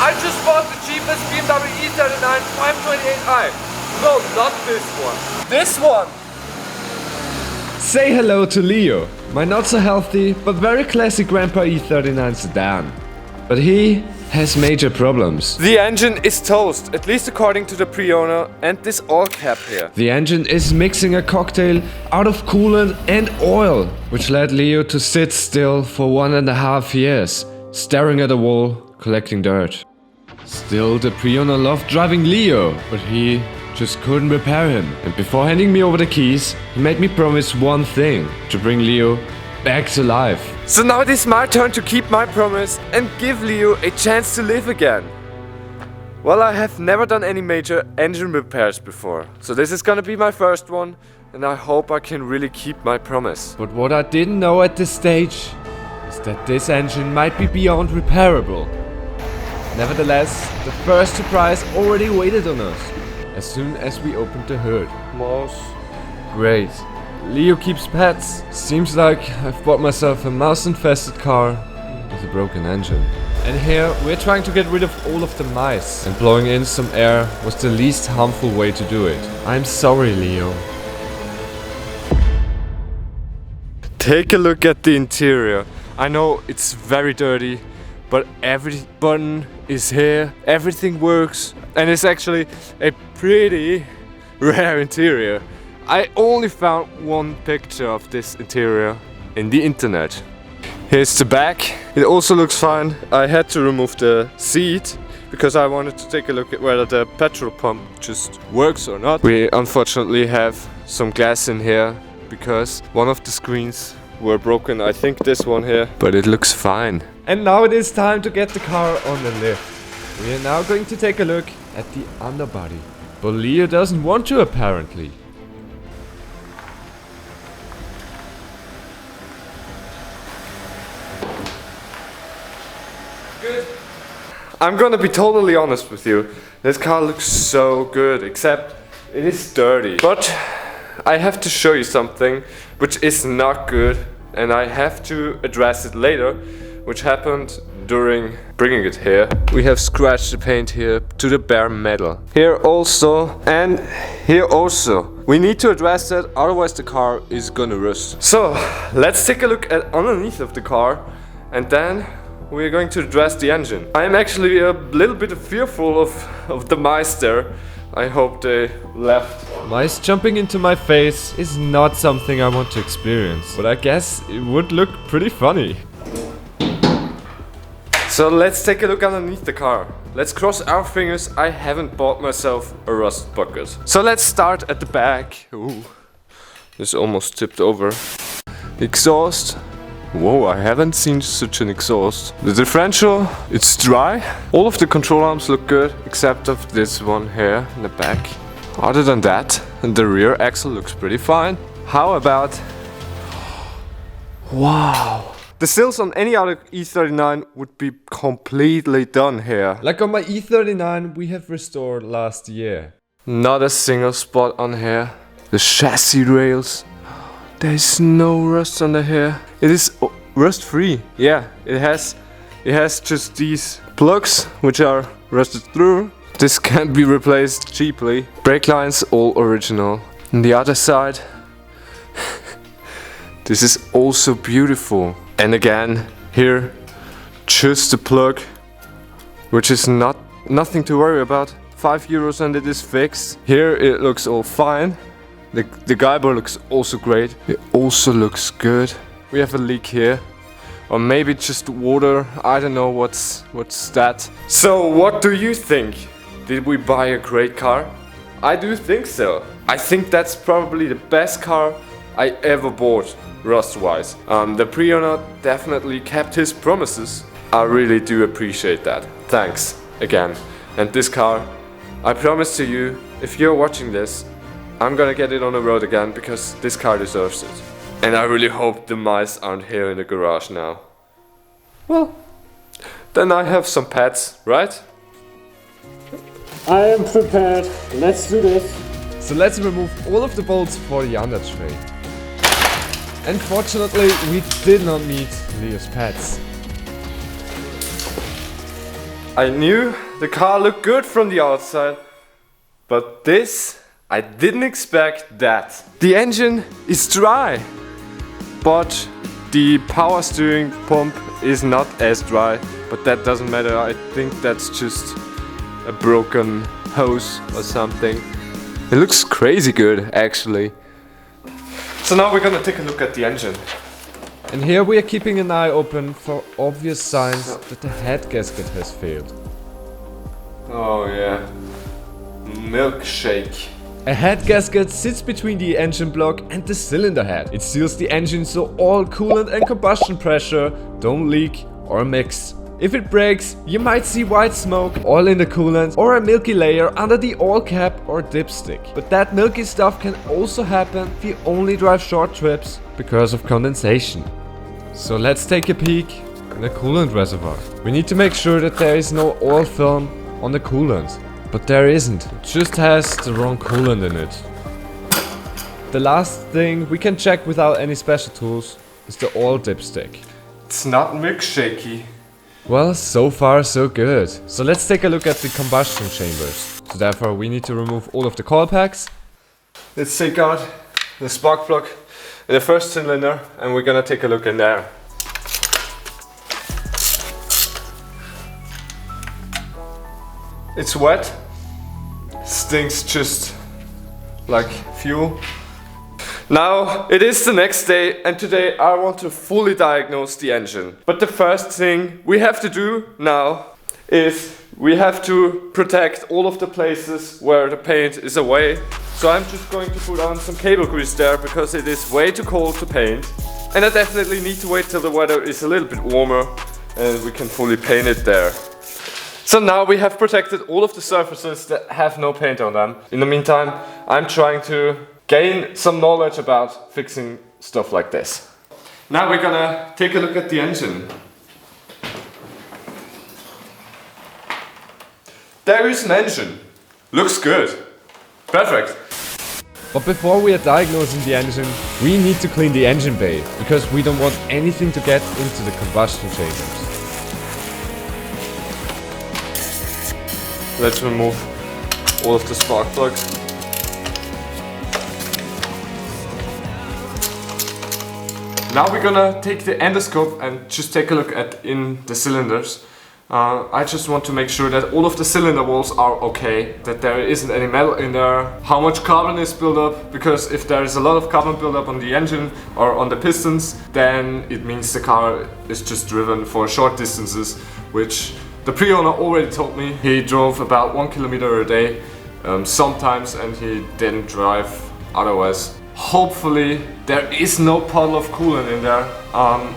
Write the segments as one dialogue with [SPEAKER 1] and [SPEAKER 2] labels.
[SPEAKER 1] I just bought the cheapest BMW E39 528i. No, not this one. This one!
[SPEAKER 2] Say hello to Leo, my not so healthy but very classic Grandpa E39 sedan. But he has major problems.
[SPEAKER 1] The engine is toast, at least according to the pre-owner and this oil cap here.
[SPEAKER 2] The engine is mixing a cocktail out of coolant and oil, which led Leo to sit still for 1.5 years, staring at a wall, collecting dirt. Still, the pre-owner loved driving Leo, but he just couldn't repair him. And before handing me over the keys, he made me promise one thing: to bring Leo back to life.
[SPEAKER 1] So now it is my turn to keep my promise and give Leo a chance to live again. Well, I have never done any major engine repairs before, so this is gonna be my first one, and I hope I can really keep my promise.
[SPEAKER 2] But what I didn't know at this stage is that this engine might be beyond repairable. Nevertheless, the first surprise already waited on us as soon as we opened the hood.
[SPEAKER 1] Mouse.
[SPEAKER 2] Great. Leo keeps pets. Seems like I've bought myself a mouse-infested car with a broken engine. And here we're trying to get rid of all of the mice, and blowing in some air was the least harmful way to do it. I'm sorry, Leo.
[SPEAKER 1] Take a look at the interior. I know it's very dirty, but every button is here, everything works, and it's actually a pretty rare interior. I only found one picture of this interior in the internet. Here's the back. It also looks fine. I had to remove the seat because I wanted to take a look at whether the petrol pump just works or not. We unfortunately have some glass in here because one of the screens were broken. I think this one here, but it looks fine.
[SPEAKER 2] And now it is time to get the car on the lift. We are now going to take a look at the underbody. But Leo doesn't want to, apparently.
[SPEAKER 1] Good. I'm gonna be totally honest with you. This car looks so good, except it is dirty. But I have to show you something which is not good, and I have to address it later, which happened during bringing it here. We have scratched the paint here to the bare metal. Here also, and here also. We need to address that, otherwise the car is gonna rust. So, let's take a look at underneath of the car, and then we're going to address the engine. I am actually a little bit fearful of the mice there. I hope they left.
[SPEAKER 2] Mice jumping into my face is not something I want to experience, but I guess it would look pretty funny.
[SPEAKER 1] So let's take a look underneath the car. Let's cross our fingers I haven't bought myself a rust bucket. So let's start at the back. Ooh, this almost tipped over. Exhaust. Whoa, I haven't seen such an exhaust. The differential, it's dry. All of the control arms look good, except of this one here in the back. Other than that, the rear axle looks pretty fine. How about... Wow! The sills on any other E39 would be completely done here.
[SPEAKER 2] Like on my E39 we have restored last year.
[SPEAKER 1] Not a single spot on here. The chassis rails. There's no rust under here. It is rust free. Yeah, it has just these plugs which are rusted through. This can't be replaced cheaply. Brake lines all original. On the other side, this is also beautiful. And again, here, just a plug, which is nothing to worry about. €5 and it is fixed. Here it looks all fine. The guider looks also great. It also looks good. We have a leak here. Or maybe just water. I don't know what's that. So what do you think? Did we buy a great car? I do think so. I think that's probably the best car I ever bought, rust-wise. The pre-owner definitely kept his promises. I really do appreciate that. Thanks again. And this car, I promise to you, if you're watching this, I'm gonna get it on the road again because this car deserves it. And I really hope the mice aren't here in the garage now. Well, then I have some pets, right?
[SPEAKER 3] I am prepared. Let's do this.
[SPEAKER 2] So let's remove all of the bolts for the under tray. Unfortunately, we did not meet Leo's pets.
[SPEAKER 1] I knew the car looked good from the outside, but this, I didn't expect that. The engine is dry, but the power steering pump is not as dry, but that doesn't matter. I think that's just a broken hose or something. It looks crazy good, actually. So now we're gonna take a look at the engine.
[SPEAKER 2] And here we are keeping an eye open for obvious signs that the head gasket has failed.
[SPEAKER 1] Oh yeah, milkshake.
[SPEAKER 2] A head gasket sits between the engine block and the cylinder head. It seals the engine so all coolant and combustion pressure don't leak or mix. If it breaks, you might see white smoke, oil in the coolant, or a milky layer under the oil cap or dipstick. But that milky stuff can also happen if you only drive short trips because of condensation. So let's take a peek in the coolant reservoir. We need to make sure that there is no oil film on the coolant. But there isn't, it just has the wrong coolant in it. The last thing we can check without any special tools is the oil dipstick.
[SPEAKER 1] It's not milkshakey.
[SPEAKER 2] Well, so far so good. So let's take a look at the combustion chambers. So therefore we need to remove all of the coil packs.
[SPEAKER 1] Let's take out the spark plug in the first cylinder and we're gonna take a look in there. It's wet, stinks just like fuel. Now it is the next day and today I want to fully diagnose the engine. But the first thing we have to do now is we have to protect all of the places where the paint is away. So I'm just going to put on some cable grease there because it is way too cold to paint. And I definitely need to wait till the weather is a little bit warmer and we can fully paint it there. So now we have protected all of the surfaces that have no paint on them. In the meantime, I'm trying to gain some knowledge about fixing stuff like this. Now we're gonna take a look at the engine. There is an engine. Looks good. Perfect.
[SPEAKER 2] But before we are diagnosing the engine, we need to clean the engine bay, because we don't want anything to get into the combustion chambers.
[SPEAKER 1] Let's remove all of the spark plugs. Now we're gonna take the endoscope and just take a look at in the cylinders. I just want to make sure that all of the cylinder walls are okay, that there isn't any metal in there, how much carbon is built up, because if there is a lot of carbon built up on the engine or on the pistons, then it means the car is just driven for short distances, which the pre-owner already told me. He drove about 1 kilometer a day sometimes and he didn't drive otherwise. Hopefully there is no puddle of coolant in there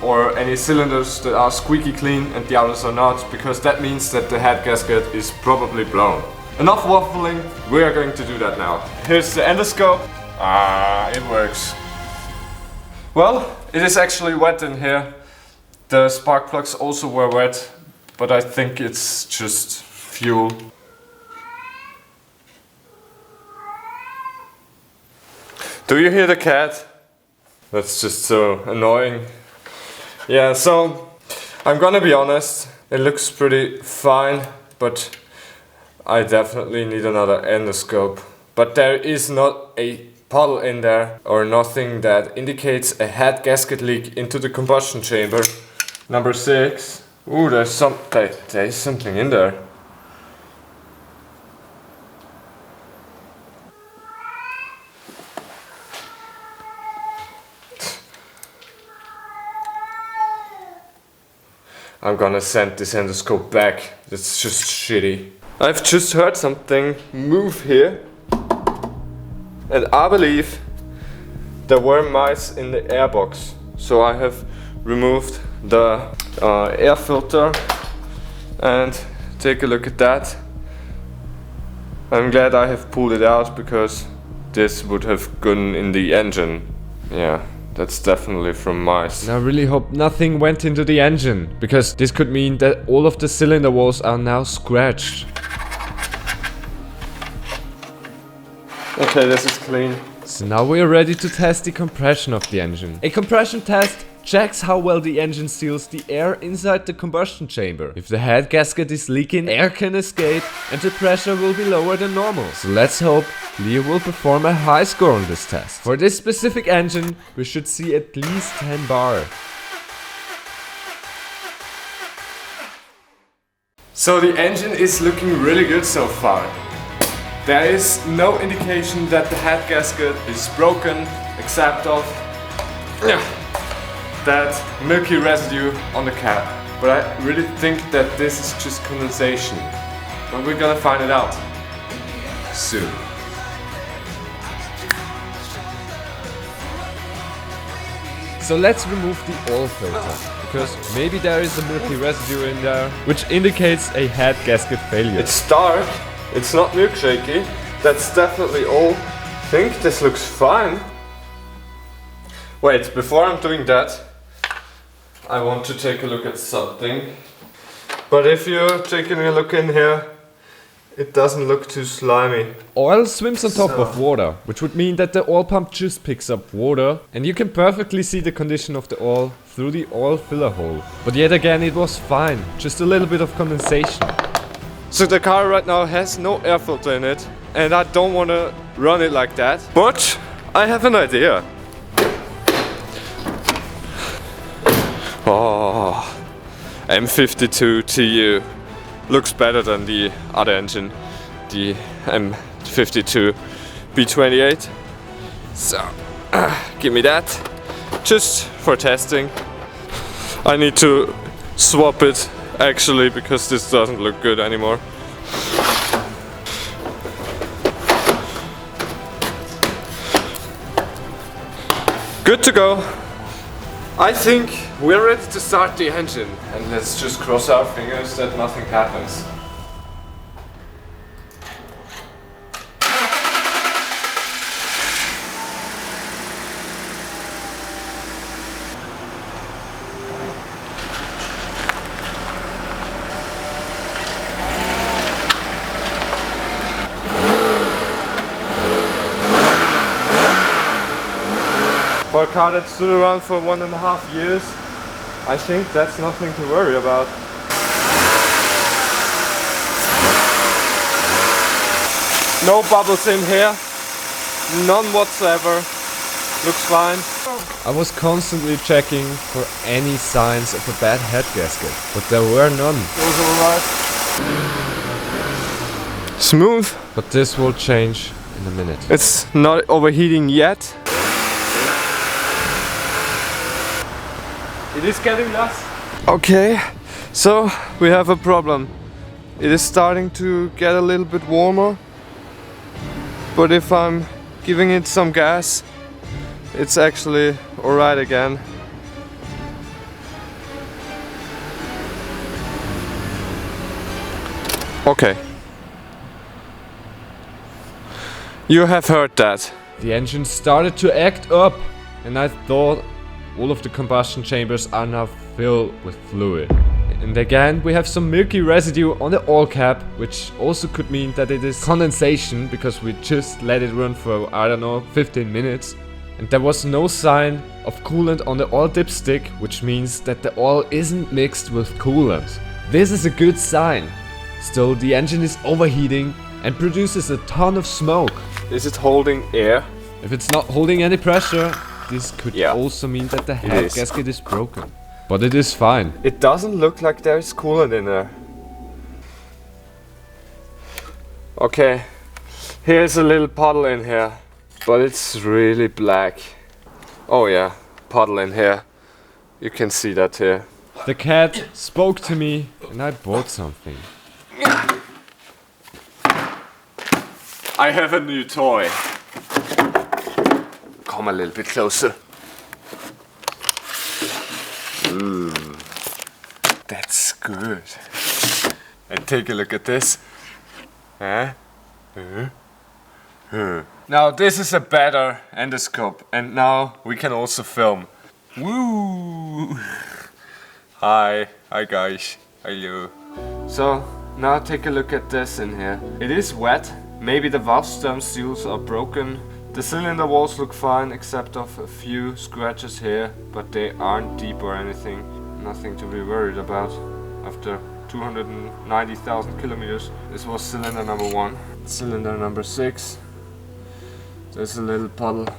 [SPEAKER 1] or any cylinders that are squeaky clean and the others are not, because that means that the head gasket is probably blown. Enough waffling, we are going to do that now. Here's the endoscope. It works. Well, it is actually wet in here. The spark plugs also were wet, but I think it's just fuel. Do you hear the cat? That's just so annoying. Yeah, so I'm gonna be honest, it looks pretty fine, but I definitely need another endoscope. But there is not a puddle in there or nothing that indicates a head gasket leak into the combustion chamber. Number 6. Ooh, there's something in there. I'm gonna send this endoscope back. It's just shitty. I've just heard something move here. And I believe there were mice in the airbox. So I have removed the air filter and take a look at that. I'm glad I have pulled it out because this would have gone in the engine. Yeah, that's definitely from mice.
[SPEAKER 2] And I really hope nothing went into the engine, because this could mean that all of the cylinder walls are now scratched.
[SPEAKER 1] Okay, this is clean.
[SPEAKER 2] So now we are ready to test the compression of the engine. A compression test checks how well the engine seals the air inside the combustion chamber. If the head gasket is leaking, air can escape and the pressure will be lower than normal. So let's hope Leo will perform a high score on this test. For this specific engine, we should see at least 10 bar.
[SPEAKER 1] So the engine is looking really good so far. There is no indication that the head gasket is broken, except of that milky residue on the cap. But I really think that this is just condensation. But we're gonna find it out soon.
[SPEAKER 2] So let's remove the oil filter, because maybe there is a milky residue in there, which indicates a head gasket failure.
[SPEAKER 1] It's dark, it's not milkshakey, that's definitely all. I think this looks fine. Wait, before I'm doing that, I want to take a look at something. But if you're taking a look in here, it doesn't look too slimy.
[SPEAKER 2] Oil swims on top of water, which would mean that the oil pump just picks up water, and you can perfectly see the condition of the oil through the oil filler hole. But yet again, it was fine, just a little bit of condensation.
[SPEAKER 1] So the car right now has no air filter in it, and I don't want to run it like that. But I have an idea. Oh, M52 TU looks better than the other engine, the M52 B28. So, give me that, just for testing. I need to swap it actually, because this doesn't look good anymore. Good to go. I think we're ready to start the engine, and let's just cross our fingers that nothing happens. For a car that stood around for 1.5 years, I think that's nothing to worry about. No bubbles in here, none whatsoever, looks fine.
[SPEAKER 2] I was constantly checking for any signs of a bad head gasket, but there were none.
[SPEAKER 1] It was alright. Smooth.
[SPEAKER 2] But this will change in a minute.
[SPEAKER 1] It's not overheating yet. It is getting less. Okay, so we have a problem. It is starting to get a little bit warmer, but if I'm giving it some gas, it's actually alright again. Okay. You have heard that.
[SPEAKER 2] The engine started to act up, and I thought all of the combustion chambers are now filled with fluid. And again, we have some milky residue on the oil cap, which also could mean that it is condensation, because we just let it run for, I don't know, 15 minutes. And there was no sign of coolant on the oil dipstick, which means that the oil isn't mixed with coolant. This is a good sign. Still, the engine is overheating and produces a ton of smoke.
[SPEAKER 1] Is it holding air?
[SPEAKER 2] If it's not holding any pressure, this could also mean that the head gasket is broken. But it is fine.
[SPEAKER 1] It doesn't look like there's coolant in there. Okay, here's a little puddle in here, but it's really black. Oh yeah, puddle in here. You can see that here.
[SPEAKER 2] The cat spoke to me and I bought something.
[SPEAKER 1] I have a new toy. Come a little bit closer. That's good. And take a look at this. Now this is a better endoscope, and now we can also film. Woo! Hi guys. Hello. So now take a look at this in here. It is wet. Maybe the valve stem seals are broken, The cylinder walls look fine except of a few scratches here, but they aren't deep or anything. Nothing to be worried about. After 290,000 kilometers. This was cylinder number 1. Cylinder number 6. There's a little puddle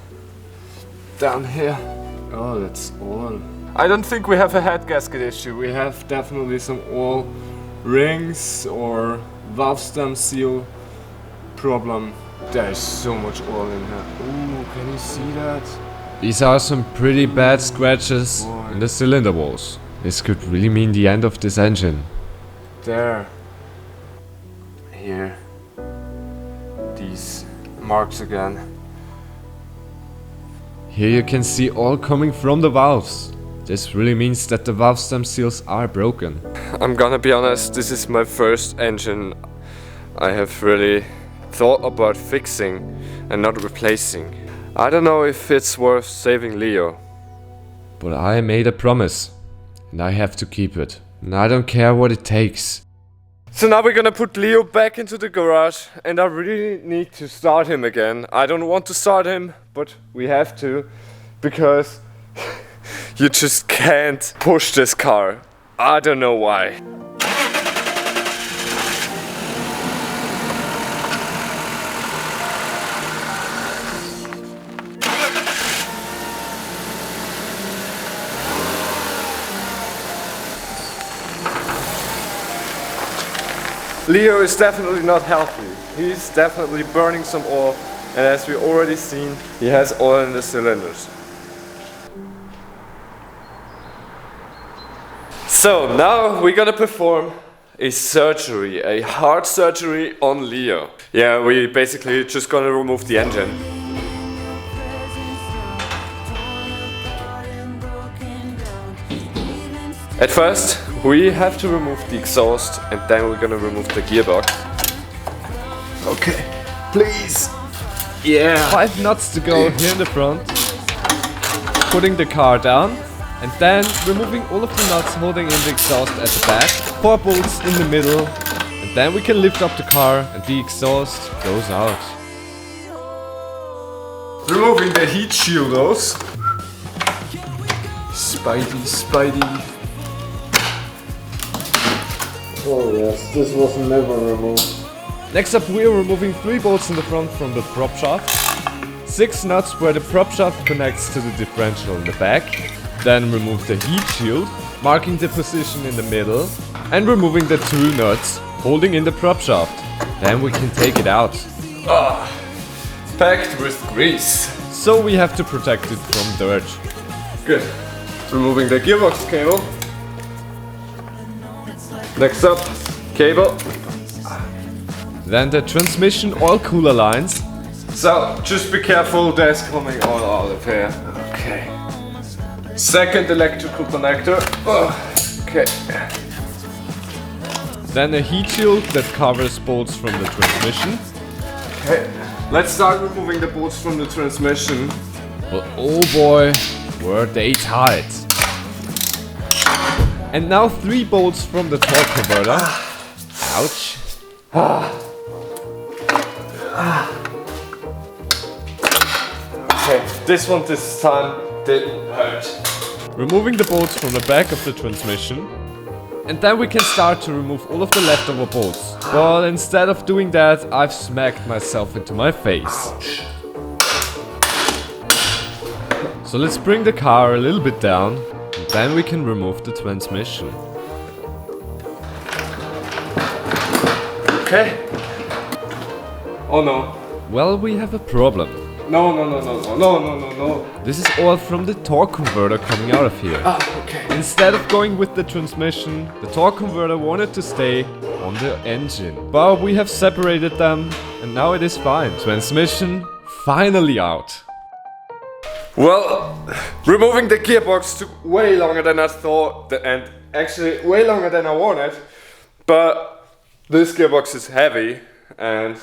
[SPEAKER 1] down here. Oh, that's oil. I don't think we have a head gasket issue. We have definitely some oil rings or valve stem seal problem. There's so much oil in here. Ooh, can you see that?
[SPEAKER 2] These are some pretty bad scratches in the cylinder walls. This could really mean the end of this engine.
[SPEAKER 1] There. Here. These marks again.
[SPEAKER 2] Here you can see oil coming from the valves. This really means that the valve stem seals are broken.
[SPEAKER 1] I'm gonna be honest, this is my first engine I have really thought about fixing and not replacing. I don't know if it's worth saving Leo.
[SPEAKER 2] But I made a promise. And I have to keep it. And I don't care what it takes.
[SPEAKER 1] So now we're gonna put Leo back into the garage and I really need to start him again. I don't want to start him, but we have to, because you just can't push this car. I don't know why. Leo is definitely not healthy. He's definitely burning some oil, and as we already seen, he has oil in the cylinders. So now we're gonna perform a surgery, a heart surgery on Leo. Yeah, we basically just gonna remove the engine. At first, we have to remove the exhaust and then we're gonna remove the gearbox. Okay, please. Yeah.
[SPEAKER 2] 5 nuts to go here in the front. Putting the car down. And then removing all of the nuts holding in the exhaust at the back. 4 bolts in the middle. And then we can lift up the car and the exhaust goes out.
[SPEAKER 1] Removing the heat shields. Spidey. Oh yes, this was never removed.
[SPEAKER 2] Next up we are removing 3 bolts in the front from the prop shaft. 6 nuts where the prop shaft connects to the differential in the back. Then remove the heat shield, marking the position in the middle. And removing the 2 nuts holding in the prop shaft. Then we can take it out.
[SPEAKER 1] Packed with grease.
[SPEAKER 2] So we have to protect it from dirt.
[SPEAKER 1] Good. Removing the gearbox cable. Next up, cable.
[SPEAKER 2] Then the transmission oil cooler lines.
[SPEAKER 1] So, just be careful, there's coming oil out of here. Okay. Second electrical connector. Okay.
[SPEAKER 2] Then a heat shield that covers bolts from the transmission.
[SPEAKER 1] Okay. Let's start removing the bolts from the transmission.
[SPEAKER 2] But oh boy, were they tight. And now 3 bolts from the torque converter. Ouch.
[SPEAKER 1] Okay, this time didn't hurt.
[SPEAKER 2] Removing the bolts from the back of the transmission. And then we can start to remove all of the leftover bolts. But instead of doing that, I've smacked myself into my face.
[SPEAKER 1] Ouch.
[SPEAKER 2] So let's bring the car a little bit down. And then we can remove the transmission.
[SPEAKER 1] Okay. Oh no.
[SPEAKER 2] Well, we have a problem.
[SPEAKER 1] No.
[SPEAKER 2] This is oil from the torque converter coming out of here.
[SPEAKER 1] Okay.
[SPEAKER 2] Instead of going with the transmission, the torque converter wanted to stay on the engine. But we have separated them and now it is fine. Transmission finally out.
[SPEAKER 1] Well, removing the gearbox took way longer than I thought, and actually way longer than I wanted. But this gearbox is heavy, and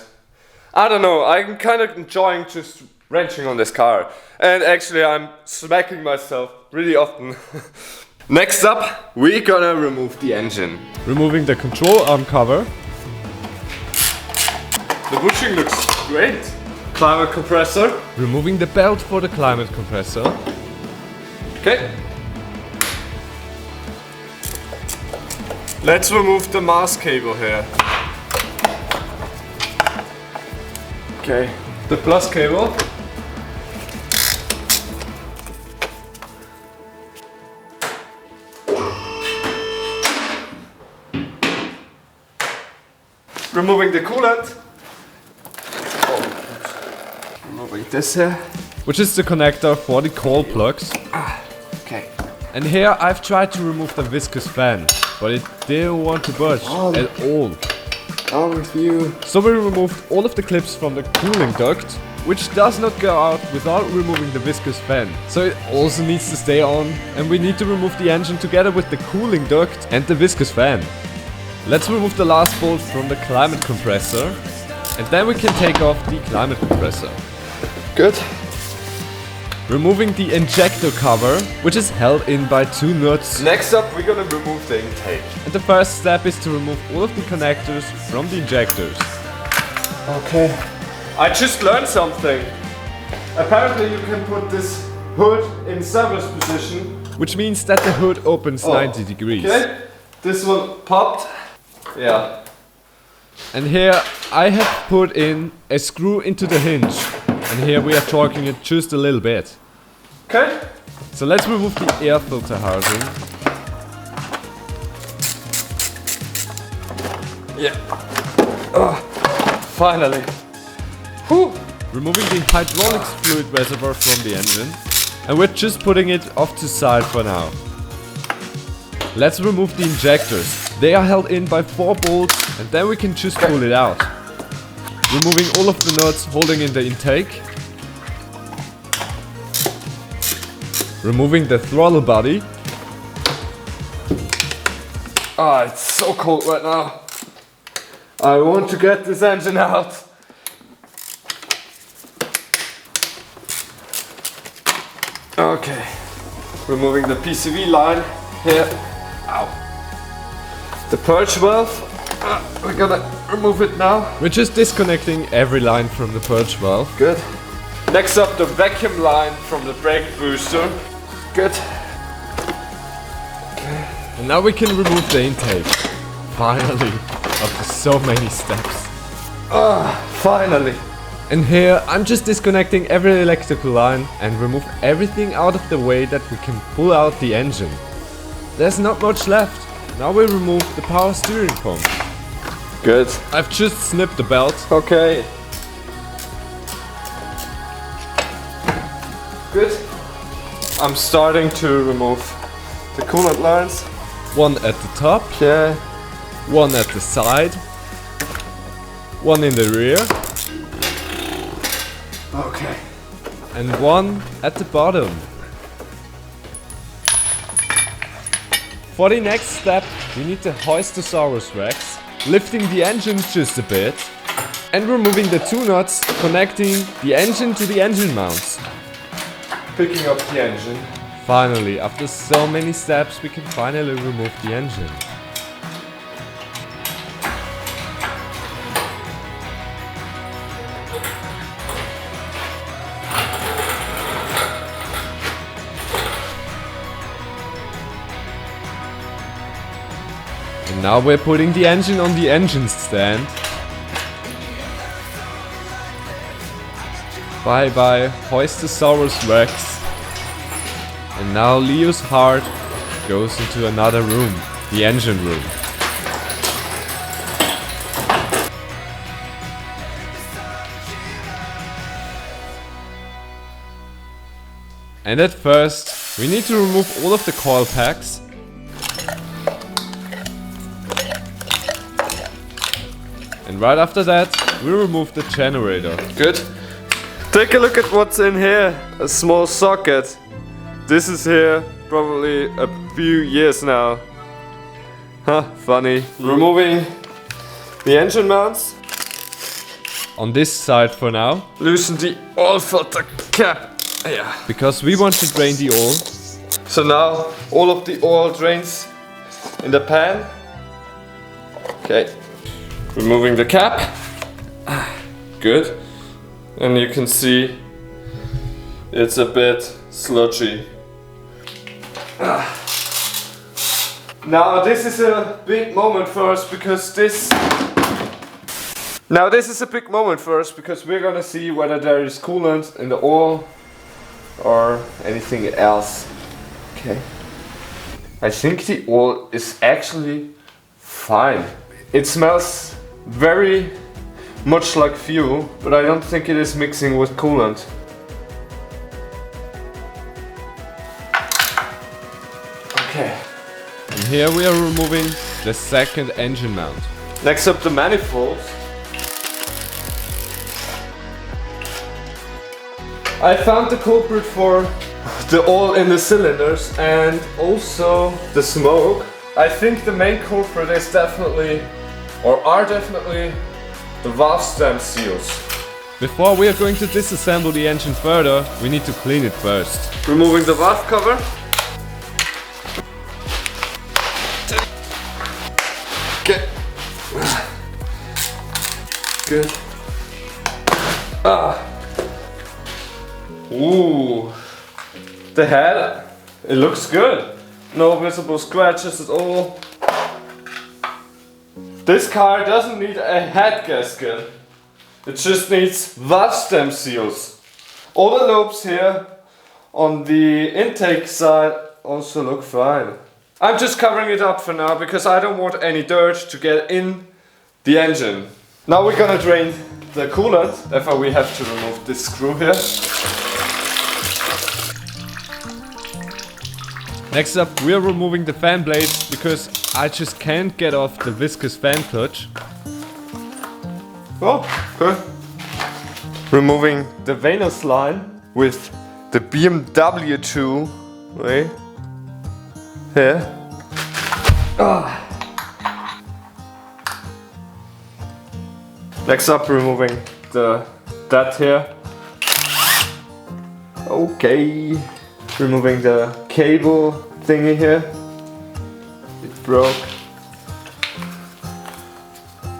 [SPEAKER 1] I don't know, I'm kind of enjoying just wrenching on this car. And actually I'm smacking myself really often. Next up, we're gonna remove the engine.
[SPEAKER 2] Removing the control arm cover.
[SPEAKER 1] The bushing looks great. climate compressor.
[SPEAKER 2] Removing the belt for the climate compressor.
[SPEAKER 1] Okay. Let's remove the mask cable here. Okay. The plus cable. Removing the coolant. Removing this here.
[SPEAKER 2] Which is the connector for the coil plugs.
[SPEAKER 1] Okay.
[SPEAKER 2] And here I've tried to remove the viscous fan, but it didn't want to budge at all.
[SPEAKER 1] On with you.
[SPEAKER 2] So we removed all of the clips from the cooling duct, which does not go out without removing the viscous fan. So it also needs to stay on, and we need to remove the engine together with the cooling duct and the viscous fan. Let's remove the last bolt from the climate compressor, and then we can take off the climate compressor.
[SPEAKER 1] Good.
[SPEAKER 2] Removing the injector cover, which is held in by 2 nuts.
[SPEAKER 1] Next up, we're gonna remove the intake.
[SPEAKER 2] And the first step is to remove all of the connectors from the injectors.
[SPEAKER 1] Okay. I just learned something. Apparently you can put this hood in service position.
[SPEAKER 2] Which means that the hood opens 90 degrees.
[SPEAKER 1] Okay. This one popped. Yeah.
[SPEAKER 2] And here I have put in a screw into the hinge. And here we are torquing it just a little bit.
[SPEAKER 1] Okay.
[SPEAKER 2] So let's remove the air filter housing.
[SPEAKER 1] Yeah. Oh, finally. Whew.
[SPEAKER 2] Removing the hydraulics fluid reservoir from the engine. And we're just putting it off to the side for now. Let's remove the injectors. They are held in by 4 bolts, and then we can just pull it out. Removing all of the nuts holding in the intake. Removing the throttle body.
[SPEAKER 1] Ah, it's so cold right now. I want to get this engine out. Okay. Removing the PCV line here. Ow. The purge valve. We're gonna remove it now.
[SPEAKER 2] We're just disconnecting every line from the purge valve.
[SPEAKER 1] Good. Next up, the vacuum line from the brake booster. Good. Okay.
[SPEAKER 2] And now we can remove the intake. Finally, after so many steps.
[SPEAKER 1] Finally.
[SPEAKER 2] And here I'm just disconnecting every electrical line and remove everything out of the way that we can pull out the engine. There's not much left. Now we remove the power steering pump.
[SPEAKER 1] Good.
[SPEAKER 2] I've just snipped the belt.
[SPEAKER 1] Okay. Good. I'm starting to remove the coolant lines.
[SPEAKER 2] One at the top,
[SPEAKER 1] Okay.
[SPEAKER 2] one at the side, one in the rear,
[SPEAKER 1] Okay.
[SPEAKER 2] and one at the bottom. For the next step, we need to hoist the Saurus Rex, lifting the engine just a bit, and removing the 2 nuts connecting the engine to the engine mounts.
[SPEAKER 1] Picking up the engine.
[SPEAKER 2] Finally, after so many steps, we can finally remove the engine. And now we're putting the engine on the engine stand. Bye bye, Hoistosaurus Rex. And now Leo's heart goes into another room, the engine room. And at first, we need to remove all of the coil packs. And right after that, we remove the generator.
[SPEAKER 1] Good. Take a look at what's in here. A small socket. This is here probably a few years now. Huh, funny. Removing the engine mounts.
[SPEAKER 2] On this side for now,
[SPEAKER 1] Loosen the oil filter cap. Yeah.
[SPEAKER 2] because we want to drain the oil.
[SPEAKER 1] So now all of the oil drains in the pan. Okay. Removing the cap. Good. and you can see it's a bit sludgy. Now this is a big moment for us because we're gonna see whether there is coolant in the oil or anything else. Okay. I think the oil is actually fine. It smells very much like fuel, but I don't think it is mixing with coolant. Okay.
[SPEAKER 2] And here we are removing the second engine mount.
[SPEAKER 1] Next up, the manifold. I found the culprit for the oil in the cylinders and also the smoke. I think the main culprit is definitely the valve stem seals.
[SPEAKER 2] Before we are going to disassemble the engine further, we need to clean it first.
[SPEAKER 1] Removing the valve cover. Okay. Good. Ooh. The head, it looks good. No visible scratches at all. This car doesn't need a head gasket. It just needs valve stem seals. All the lobes here on the intake side also look fine. I'm just covering it up for now because I don't want any dirt to get in the engine. Now we're gonna drain the coolant, therefore we have to remove this screw here.
[SPEAKER 2] Next up, we are removing the fan blades because I just can't get off the viscous fan clutch.
[SPEAKER 1] Oh, good. Removing the Venus line with the BMW tool, right here. Next up, removing that here. Okay. Removing the cable thingy here. It broke.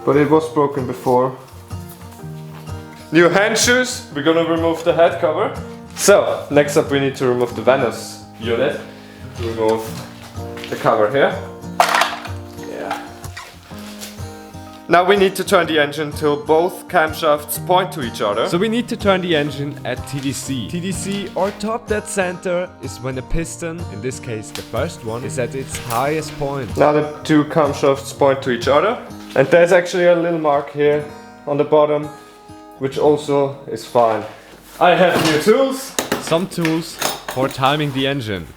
[SPEAKER 1] But it was broken before. New hand shoes. We're gonna remove the head cover. So, next up we need to remove the Venus unit. Remove the cover here. Yeah. Now we need to turn the engine till both camshafts point to each other.
[SPEAKER 2] So we need to turn the engine at TDC. TDC, or top dead center, is when the piston, in this case the first one, is at its highest point.
[SPEAKER 1] Now the two camshafts point to each other. And there's actually a little mark here on the bottom, which also is fine. I have new tools.
[SPEAKER 2] Some tools for timing the engine.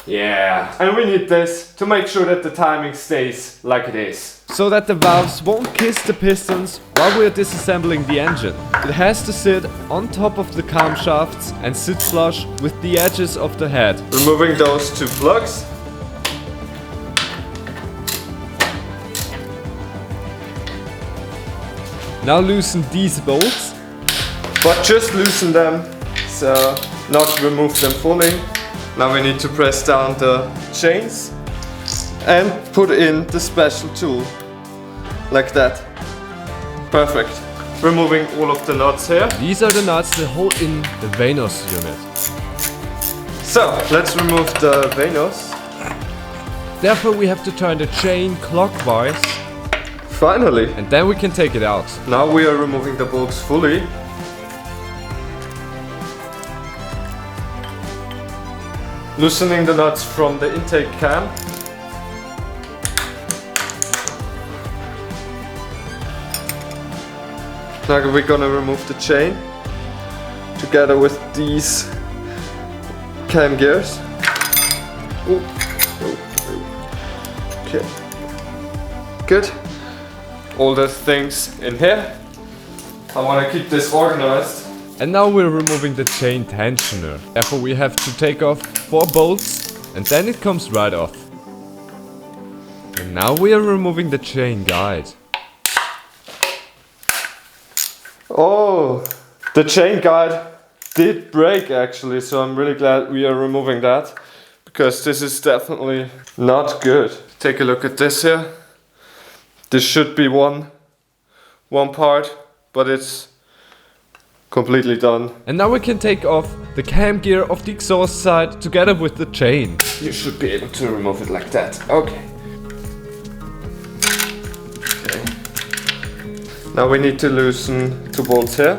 [SPEAKER 1] Yeah. And we need this to make sure that the timing stays like it is.
[SPEAKER 2] So that the valves won't kiss the pistons while we're disassembling the engine. It has to sit on top of the camshafts and sit flush with the edges of the head.
[SPEAKER 1] Removing those two plugs.
[SPEAKER 2] Now loosen these bolts.
[SPEAKER 1] But just loosen them, so not remove them fully. Now we need to press down the chains and put in the special tool, like that. Perfect. Removing all of the nuts here.
[SPEAKER 2] These are the nuts that hold in the Venus unit.
[SPEAKER 1] So, let's remove the Venus.
[SPEAKER 2] Therefore we have to turn the chain clockwise.
[SPEAKER 1] Finally.
[SPEAKER 2] And then we can take it out.
[SPEAKER 1] Now we are removing the bolts fully. Loosening the nuts from the intake cam. Now we're gonna remove the chain together with these cam gears. Ooh. Okay. Good. All the things in here. I want to keep this organized.
[SPEAKER 2] And now we're removing the chain tensioner. Therefore we have to take off 4 bolts and then it comes right off. And now we are removing the chain guide.
[SPEAKER 1] Oh, the chain guide did break actually, so I'm really glad we are removing that, because this is definitely not good. Take a look at this here. This should be one part, but it's completely done.
[SPEAKER 2] And now we can take off the cam gear of the exhaust side together with the chain.
[SPEAKER 1] You should be able to remove it like that. Okay. Now we need to loosen 2 bolts here.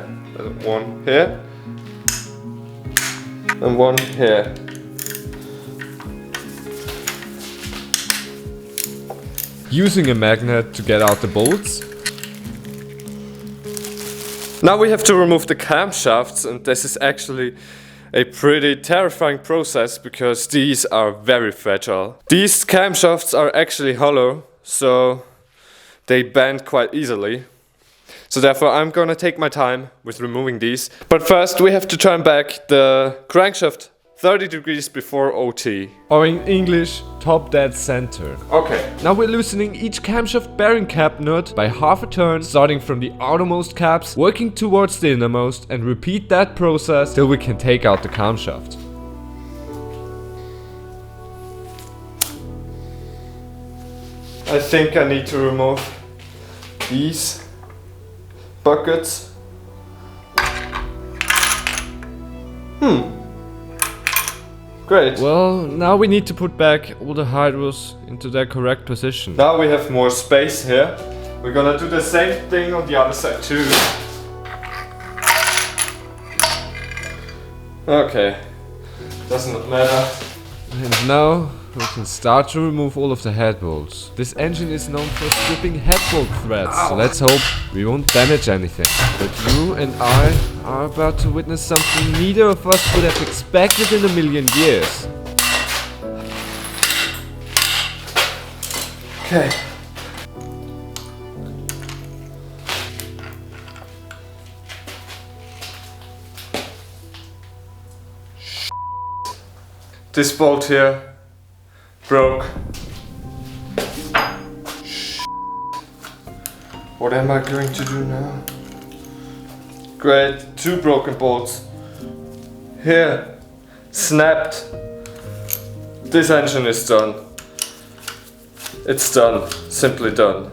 [SPEAKER 1] One here. And one here.
[SPEAKER 2] Using a magnet to get out the bolts.
[SPEAKER 1] Now we have to remove the camshafts, and this is actually a pretty terrifying process because these are very fragile. These camshafts are actually hollow, so they bend quite easily. So therefore I'm gonna take my time with removing these. But first we have to turn back the crankshaft 30 degrees before OT.
[SPEAKER 2] Or in English, top dead center.
[SPEAKER 1] Okay.
[SPEAKER 2] Now we're loosening each camshaft bearing cap nut by half a turn, starting from the outermost caps, working towards the innermost, and repeat that process till we can take out the camshaft.
[SPEAKER 1] I think I need to remove these buckets. Great.
[SPEAKER 2] Well, now we need to put back all the hydros into their correct position.
[SPEAKER 1] Now we have more space here. We're gonna do the same thing on the other side too. Okay. Doesn't matter.
[SPEAKER 2] And now we can start to remove all of the head bolts. This engine is known for stripping head bolt threads, so let's hope we won't damage anything. But you and I are about to witness something neither of us would have expected in a million years.
[SPEAKER 1] Okay. This bolt here broke. What am I going to do now? Great, 2 broken bolts. Here, snapped. This engine is done. It's done, simply done.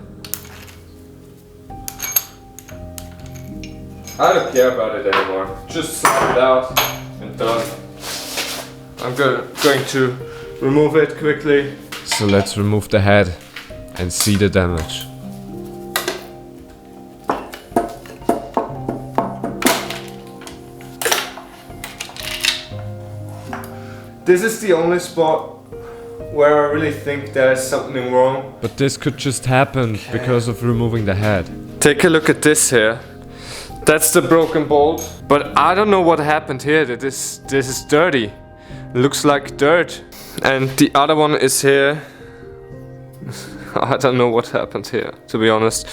[SPEAKER 1] I don't care about it anymore. Just snap it out and done. I'm going to remove it quickly.
[SPEAKER 2] So let's remove the head and see the damage.
[SPEAKER 1] This is the only spot where I really think there's something wrong.
[SPEAKER 2] But this could just happen because of removing the head.
[SPEAKER 1] Take a look at this here. That's the broken bolt. But I don't know what happened here. This is dirty. Looks like dirt. And the other one is here. I don't know what happened here, to be honest.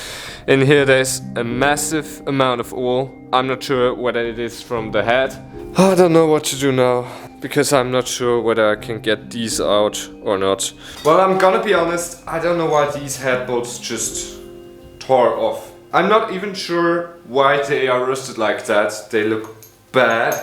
[SPEAKER 1] In here there's a massive amount of oil. I'm not sure whether it is from the head. I don't know what to do now, because I'm not sure whether I can get these out or not. Well, I'm gonna be honest, I don't know why these head bolts just tore off. I'm not even sure why they are rusted like that. They look bad.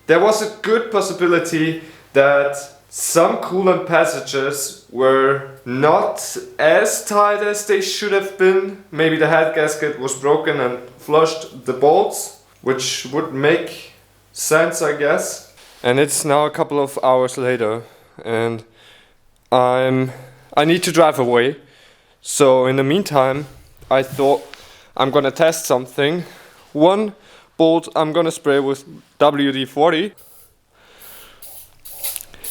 [SPEAKER 1] There was a good possibility that some coolant passages were not as tight as they should have been. Maybe the head gasket was broken and flushed the bolts, which would make sense, I guess. And it's now a couple of hours later, and I need to drive away. So in the meantime, I thought I'm gonna test something. One bolt I'm gonna spray with WD-40.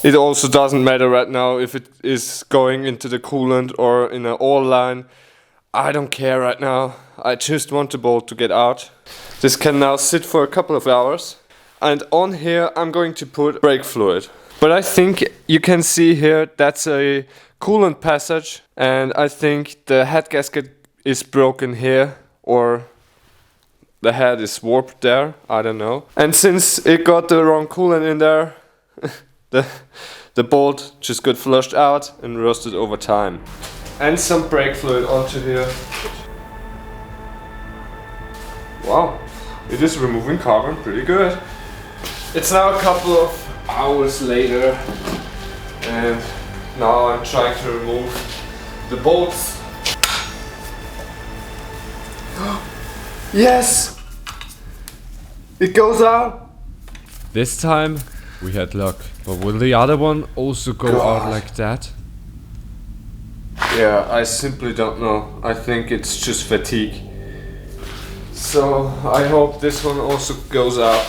[SPEAKER 1] It also doesn't matter right now if it is going into the coolant or in an oil line. I don't care right now. I just want the bolt to get out. This can now sit for a couple of hours. And on here I'm going to put brake fluid. But I think you can see here that's a coolant passage, and I think the head gasket is broken here, or the head is warped there, I don't know. And since it got the wrong coolant in there, the bolt just got flushed out and rusted over time. And some brake fluid onto here. Wow, it is removing carbon pretty good. It's now a couple of hours later, and now I'm trying to remove the bolts. Yes! It goes out!
[SPEAKER 2] This time we had luck. But will the other one also go out like that?
[SPEAKER 1] Yeah, I simply don't know. I think it's just fatigue. So I hope this one also goes out.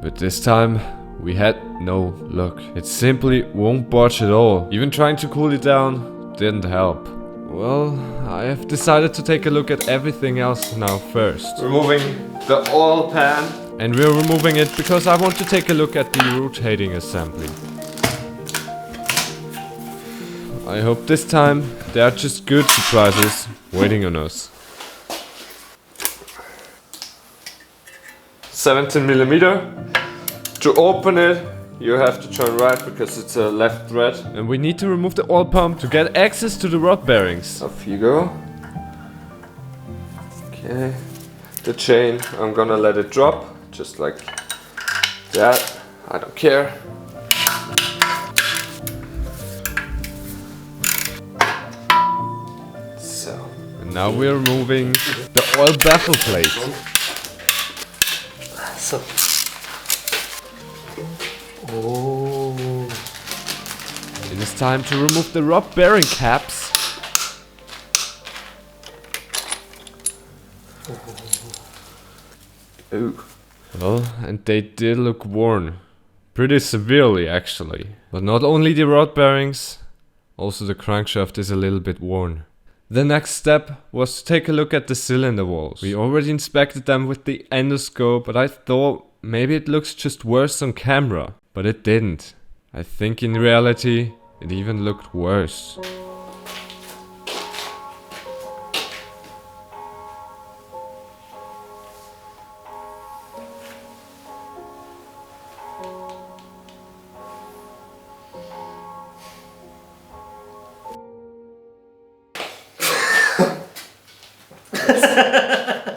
[SPEAKER 2] But this time we had no luck. It simply won't budge at all. Even trying to cool it down didn't help. Well, I have decided to take a look at everything else now first.
[SPEAKER 1] Removing the oil pan.
[SPEAKER 2] And we're removing it because I want to take a look at the rotating assembly. I hope this time there are just good surprises waiting on us.
[SPEAKER 1] 17mm. To open it, you have to turn right because it's a left thread.
[SPEAKER 2] And we need to remove the oil pump to get access to the rod bearings.
[SPEAKER 1] Off you go. Okay. The chain, I'm gonna let it drop, just like that. I don't care. So.
[SPEAKER 2] And now we're removing the oil baffle plate.
[SPEAKER 1] So. Oh.
[SPEAKER 2] It is time to remove the rod bearing caps.
[SPEAKER 1] Ooh.
[SPEAKER 2] Well, and they did look worn. Pretty severely actually. But not only the rod bearings, also the crankshaft is a little bit worn. The next step was to take a look at the cylinder walls. We already inspected them with the endoscope, but I thought maybe it looks just worse on camera. But it didn't. I think in reality it even looked worse.